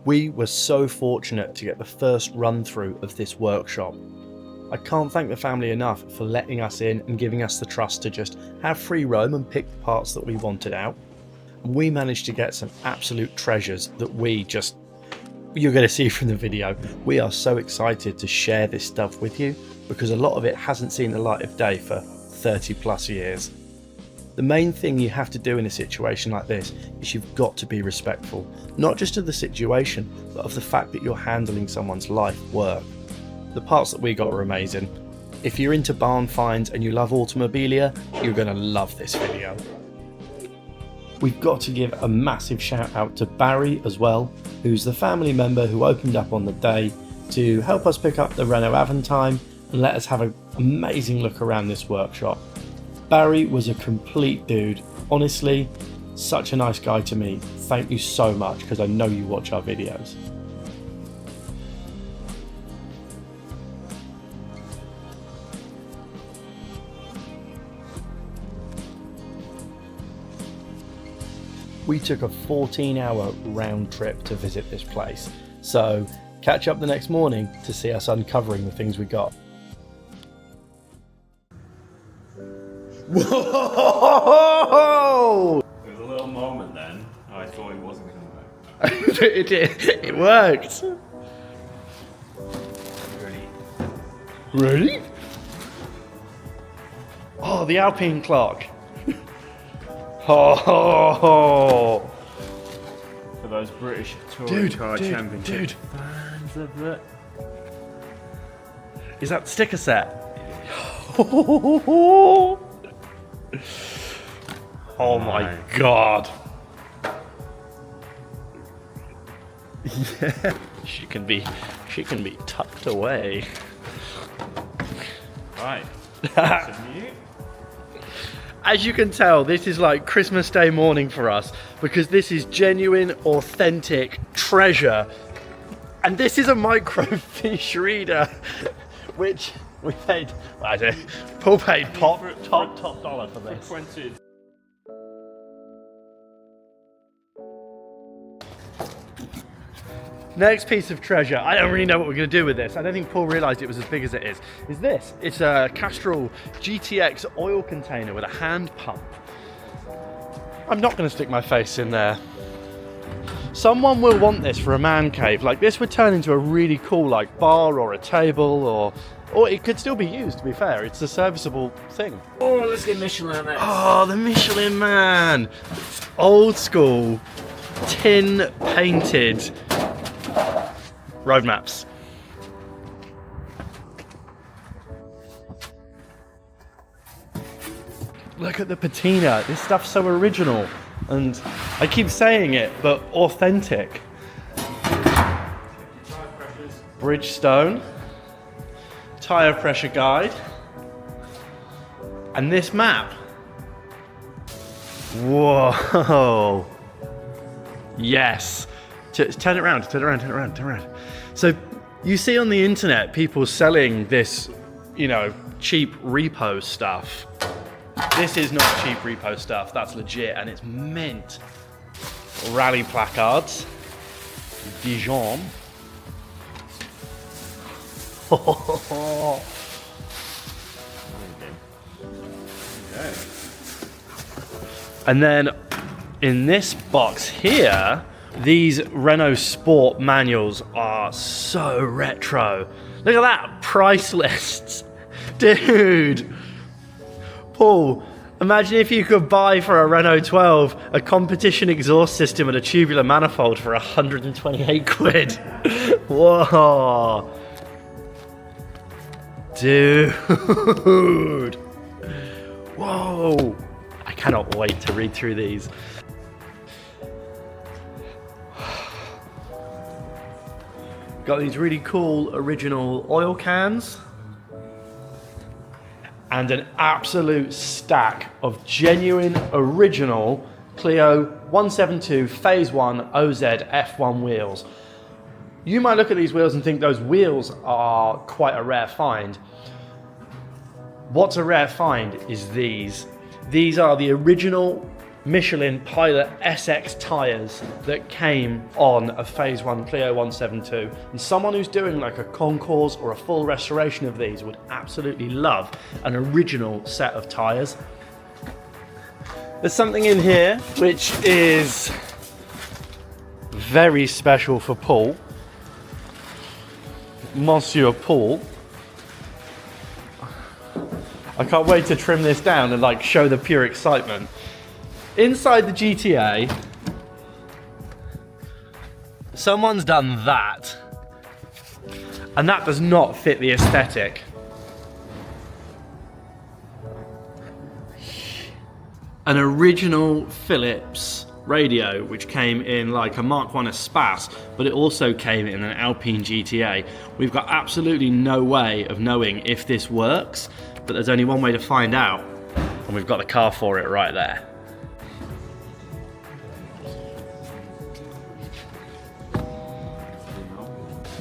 We were so fortunate to get the first run through of this workshop. I can't thank the family enough for letting us in and giving us the trust to just have free roam and pick the parts that we wanted out. We managed to get some absolute treasures that you're going to see from the video. We are so excited to share this stuff with you because a lot of it hasn't seen the light of day for 30 plus years. The main thing you have to do in a situation like this is you've got to be respectful, not just of the situation, but of the fact that you're handling someone's life work. The parts that we got were amazing. If you're into barn finds and you love automobilia, you're going to love this video. We've got to give a massive shout out to Barry as well, who's the family member who opened up on the day to help us pick up the Renault Alpine and let us have an amazing look around this workshop. Barry was a complete dude. Honestly, such a nice guy to me. Thank you so much because I know you watch our videos. We took a 14-hour round trip to visit this place, so catch up the next morning to see us uncovering the things we got. Whoa! There was a little moment then, I thought it wasn't going to work. It did. It worked. Ready? Oh, the Alpine clock. Oh, For those British touring car championship fans of it. Is that the sticker set? Oh my god. Yeah. She can be tucked away. Right. As you can tell, this is like Christmas Day morning for us because this is genuine, authentic treasure. And this is a microfiche reader, which we paid, Paul paid top dollar for this. Next piece of treasure, I don't really know what we're going to do with this. I don't think Paul realised it was as big as it is this. It's a Castrol GTX oil container with a hand pump. I'm not going to stick my face in there. Someone will want this for a man cave. Like this would turn into a really cool like bar or a table or it could still be used, to be fair. It's a serviceable thing. Oh, let's get Michelin next. Oh, the Michelin Man. Old school, tin painted road maps. Look at the patina. This stuff's so original. And I keep saying it, but authentic. Bridgestone. Tire pressure guide. And this map. Whoa. Yes. Turn it around. So you see on the internet people selling this, cheap repo stuff. This is not cheap repo stuff, that's legit, and it's mint. Rally placards. Dijon. And then in this box here, these Renault Sport manuals are so retro. Look at that, price lists. Dude. Paul, imagine if you could buy for a Renault 12 a competition exhaust system and a tubular manifold for 128 quid. Whoa. Dude. Whoa. I cannot wait to read through these. Got these really cool original oil cans and an absolute stack of genuine original Clio 172 Phase 1 OZ F1 wheels. You might look at these wheels and think those wheels are quite a rare find. What's a rare find is these. These are the original Michelin Pilot SX tyres that came on a Phase 1 Clio 172, and someone who's doing like a concours or a full restoration of these would absolutely love an original set of tyres. There's something in here which is very special for Paul, Monsieur Paul. I can't wait to trim this down and like show the pure excitement. Inside the GTA, someone's done that, and that does not fit the aesthetic. An original Philips radio, which came in like a Mark I Espace, but it also came in an Alpine GTA. We've got absolutely no way of knowing if this works, but there's only one way to find out, and we've got the car for it right there.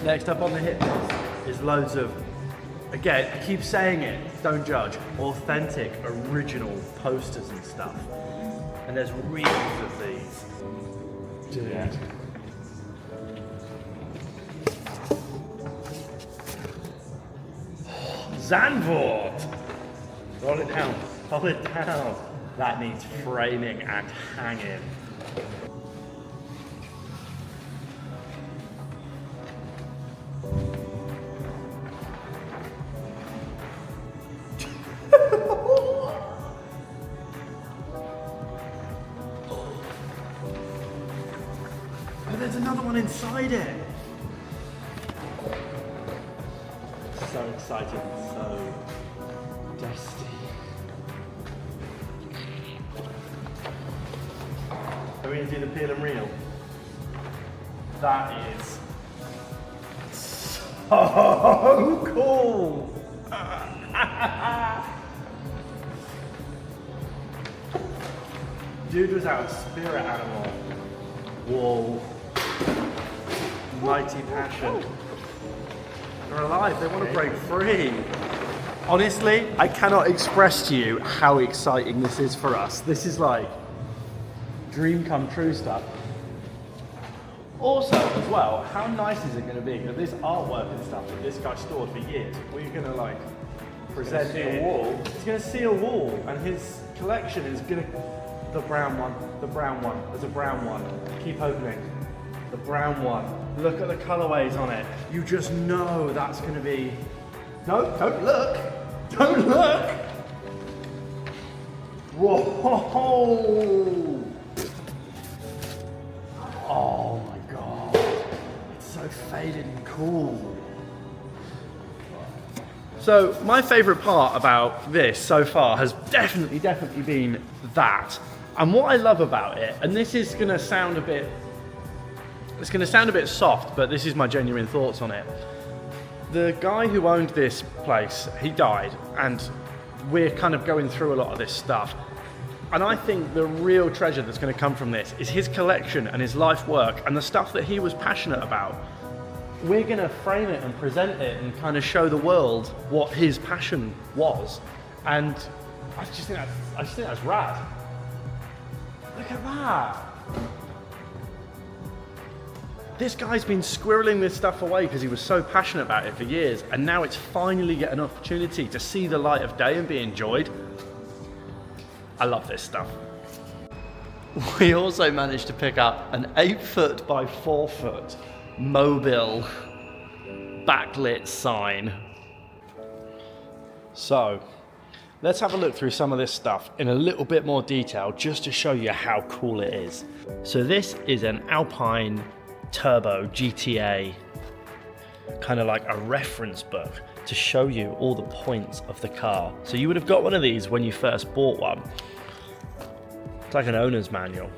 Next up on the hit list is loads of, again, I keep saying it, don't judge, authentic, original posters and stuff. And there's reams of these. Dude. Yeah. Zandvoort! Roll it down, roll it down. That needs framing and hanging. There's another one inside it. So excited, so dusty. Are we going to do the peel and reel? That is so cool. Dude was out of spirit animal. Whoa. Mighty passion. They're alive, they want to break free. Honestly, I cannot express to you how exciting this is for us. This is like dream come true stuff. Also, as well, how nice is it going to be that this artwork and stuff that this guy stored for years, we're going to like present a wall. He's going to see a wall, and his collection is going to... The brown one, there's a brown one. Keep opening. The brown one. Look at the colorways on it. You just know that's going to be... No, don't look. Don't look. Whoa. Oh my God. It's so faded and cool. So my favorite part about this so far has definitely been that. And what I love about it, and this is going to sound a bit, it's going to sound a bit soft, but this is my genuine thoughts on it. The guy who owned this place, he died, and we're kind of going through a lot of this stuff. And I think the real treasure that's going to come from this is his collection and his life work and the stuff that he was passionate about. We're going to frame it and present it and kind of show the world what his passion was. And I just think that's rad. Look at that. This guy's been squirreling this stuff away because he was so passionate about it for years, and now it's finally getting an opportunity to see the light of day and be enjoyed. I love this stuff. We also managed to pick up an 8-foot by 4-foot mobile backlit sign. So, let's have a look through some of this stuff in a little bit more detail just to show you how cool it is. So this is an Alpine Turbo GTA, kind of like a reference book to show you all the points of the car. So you would have got one of these when you first bought one. It's like an owner's manual.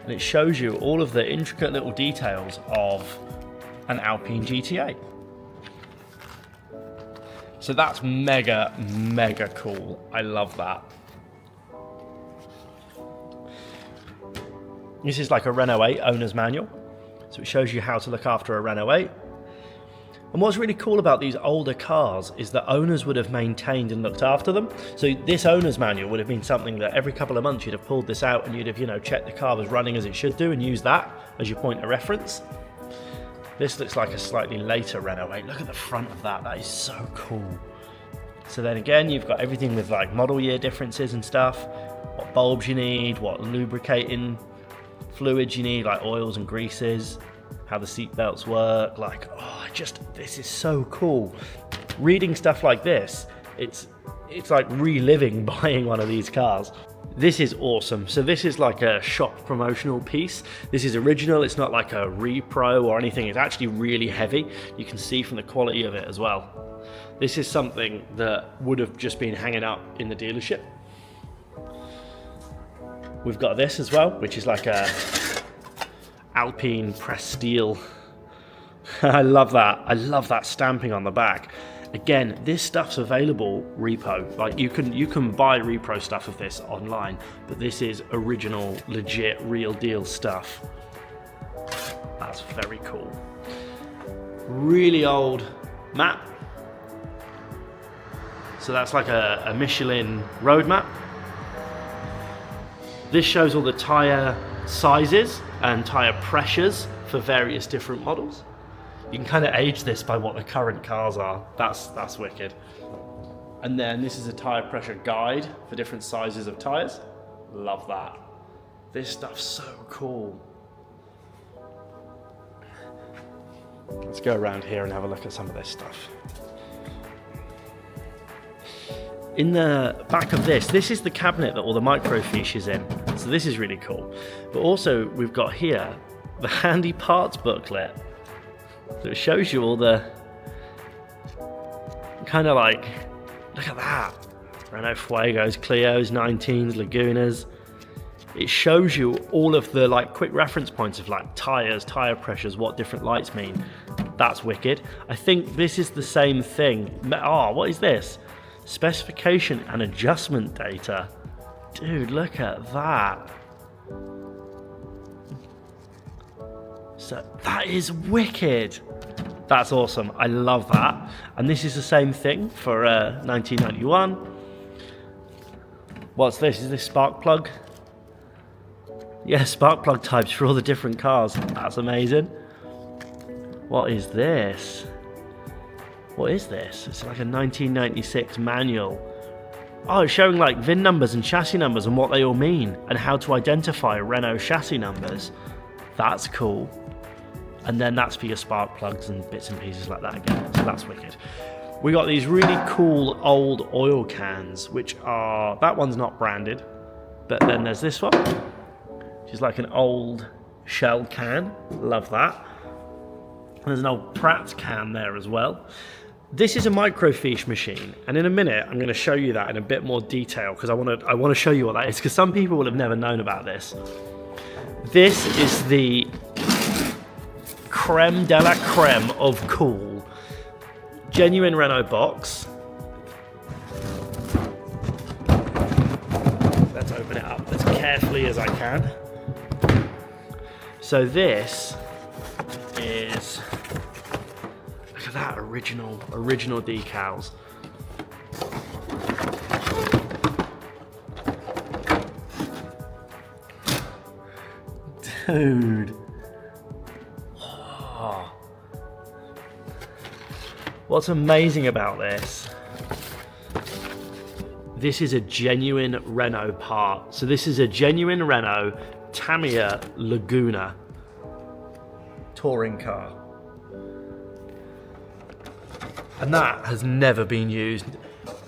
And it shows you all of the intricate little details of an Alpine GTA. So that's mega, mega cool. I love that. This is like a Renault 8 owner's manual. So it shows you how to look after a Renault 8. And what's really cool about these older cars is that owners would have maintained and looked after them. So this owner's manual would have been something that every couple of months you'd have pulled this out and you'd have, you know, checked the car was running as it should do and used that as your point of reference. This looks like a slightly later Renault 8. Look at the front of that. That is so cool. So then again, you've got everything with like model year differences and stuff. What bulbs you need, what lubricating fluids you need, like oils and greases, how the seat belts work. Like, oh, this is so cool. Reading stuff like this, it's like reliving buying one of these cars. This is awesome. So this is like a shop promotional piece. This is original. It's not like a repro or anything. It's actually really heavy. You can see from the quality of it as well. This is something that would have just been hanging up in the dealership. We've got this as well, which is like a Alpine pressed steel. I love that. I love that stamping on the back. Again, this stuff's available repo. Like you can buy repro stuff of this online, but this is original, legit, real deal stuff. That's very cool. Really old map. So that's like a Michelin road map. This shows all the tyre sizes and tyre pressures for various different models. You can kind of age this by what the current cars are. That's wicked. And then this is a tyre pressure guide for different sizes of tyres. Love that. This stuff's so cool. Let's go around here and have a look at some of this stuff. In the back of this is the cabinet that all the microfiche is in. So this is really cool. But also we've got here the handy parts booklet. So it shows you all the kind of like, look at that. Renault Fuegos, Clios, 19s, Lagunas. It shows you all of the like quick reference points of like tires, tire pressures, what different lights mean. That's wicked. I think this is the same thing. Oh, what is this? Specification and adjustment data. Dude, look at that. So that is wicked. That's awesome. I love that. And this is the same thing for 1991. What's this? Is this spark plug? Yeah, spark plug types for all the different cars. That's amazing. What is this? What is this? It's like a 1996 manual. Oh, it's showing like VIN numbers and chassis numbers and what they all mean and how to identify Renault chassis numbers. That's cool. And then that's for your spark plugs and bits and pieces like that again. So that's wicked. We got these really cool old oil cans, which are, that one's not branded, but then there's this one, which is like an old Shell can. Love that. There's an old Pratt can there as well. This is a microfiche machine, and in a minute I'm going to show you that in a bit more detail because I want to show you what that is, because some people will have never known about this. This is the creme de la creme of cool. Genuine Renault box. Let's open it up as carefully as I can. So this is, look at that, original decals. Dude. Oh. What's amazing about this? This is a genuine Renault part. So this is a genuine Renault Tamiya Laguna touring car. And that has never been used.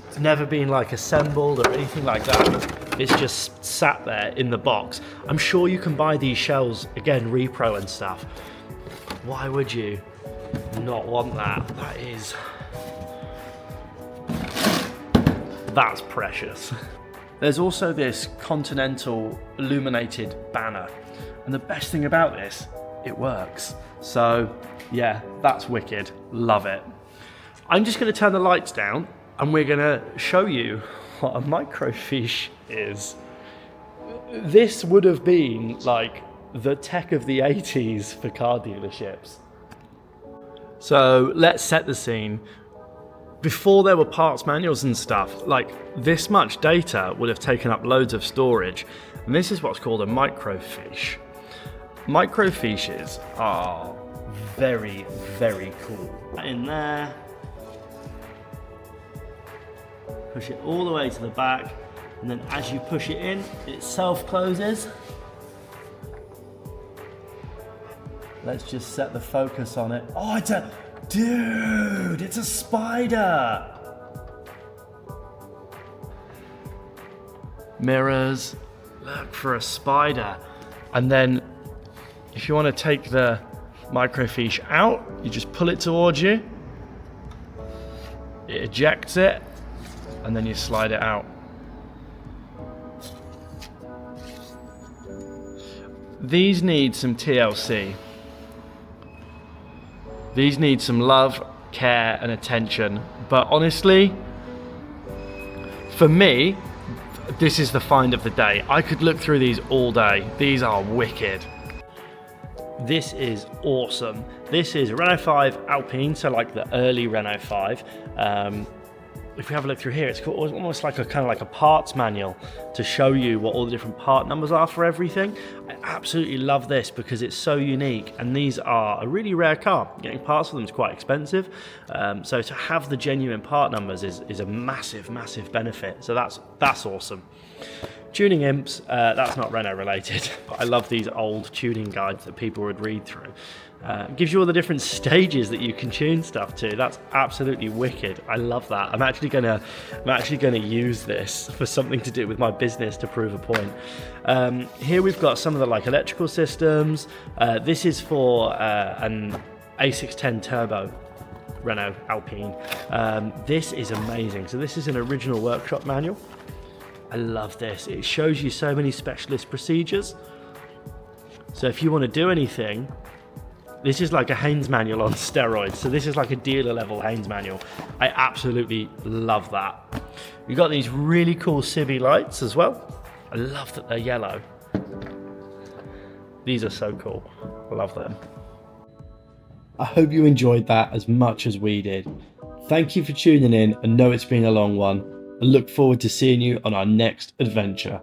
It's never been like assembled or anything like that. It's just sat there in the box. I'm sure you can buy these shells, again, repro and stuff. Why would you not want that? That's precious. There's also this Continental illuminated banner. And the best thing about this, it works. So yeah, that's wicked. Love it. I'm just going to turn the lights down and we're going to show you what a microfiche is. This would have been like the tech of the 80s for car dealerships. So let's set the scene. Before there were parts manuals and stuff, like this much data would have taken up loads of storage. And this is what's called a microfiche. Microfiches are very, very cool. In there, push it all the way to the back, and then as you push it in, it self-closes. Let's just set the focus on it. Oh, dude, it's a spider. Mirrors, look for a spider. And then if you want to take the microfiche out, you just pull it towards you. It ejects it, and then you slide it out. These need some TLC. These need some love, care, and attention. But honestly, for me, this is the find of the day. I could look through these all day. These are wicked. This is awesome. This is Renault 5 Alpine, so like the early Renault 5. If we have a look through here, it's almost like a parts manual to show you what all the different part numbers are for everything. I absolutely love this because it's so unique, and these are a really rare car. Getting parts for them is quite expensive, so to have the genuine part numbers is a massive, massive benefit. So that's awesome. Tuning imps, that's not Renault related, but I love these old tuning guides that people would read through. It gives you all the different stages that you can tune stuff to. That's absolutely wicked. I love that. I'm actually gonna use this for something to do with my business to prove a point. Here we've got some of the like electrical systems. This is for an A610 turbo Renault Alpine. This is amazing. So this is an original workshop manual. I love this. It shows you so many specialist procedures. So if you want to do anything, this is like a Haynes manual on steroids. So this is like a dealer level Haynes manual. I absolutely love that. You've got these really cool civvy lights as well. I love that they're yellow. These are so cool. I love them. I hope you enjoyed that as much as we did. Thank you for tuning in, and know it's been a long one, and look forward to seeing you on our next adventure.